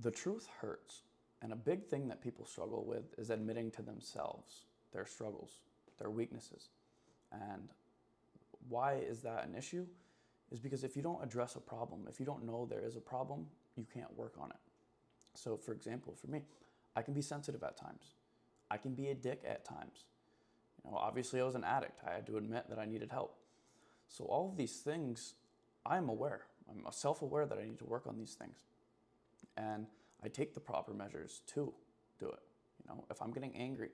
The truth hurts. And a big thing that people struggle with is admitting to themselves their struggles, their weaknesses. And why is that an issue? Is because if you don't address a problem, if you don't know there is a problem, you can't work on it. So, for example, for me, I can be sensitive at times. I can be a dick at times. Obviously, I was an addict. I had to admit that I needed help. So, all of these things, I'm aware. I'm self-aware that I need to work on these things. And I take the proper measures to do it. If I'm getting angry,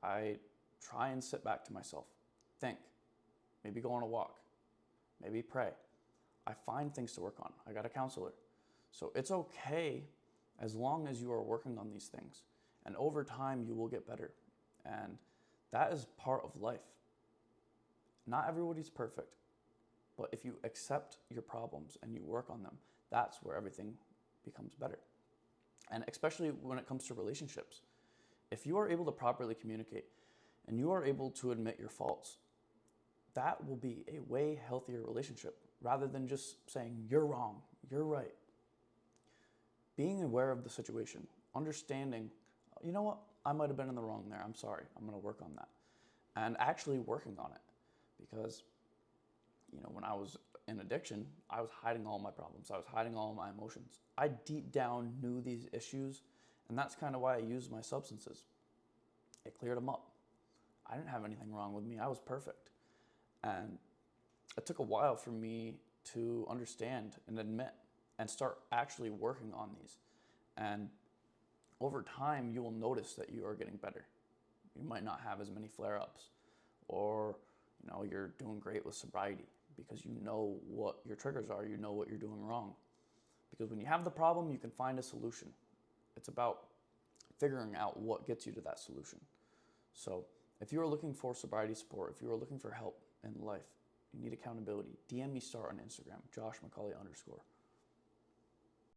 I try and sit back to myself, think, maybe go on a walk, maybe pray. I find things to work on. I got a counselor. So it's okay as long as you are working on these things. And over time, you will get better. And that is part of life. Not everybody's perfect. But if you accept your problems and you work on them, that's where everything becomes better. And especially when it comes to relationships. If you are able to properly communicate and you are able to admit your faults, that will be a way healthier relationship rather than just saying, you're wrong, you're right. Being aware of the situation, understanding, you know what, I might have been in the wrong there. I'm sorry. I'm going to work on that. And actually working on it. Because, when I was in addiction, I was hiding all my problems. I was hiding all my emotions. I deep down knew these issues. And that's kind of why I used my substances. It cleared them up. I didn't have anything wrong with me. I was perfect. And it took a while for me to understand and admit and start actually working on these. And over time, you will notice that you are getting better. You might not have as many flare-ups, or you're doing great with sobriety because you know what your triggers are, you know what you're doing wrong. Because when you have the problem, you can find a solution. It's about figuring out what gets you to that solution. So if you are looking for sobriety support, if you are looking for help in life, you need accountability, DM me Start on Instagram, Josh McCauley _.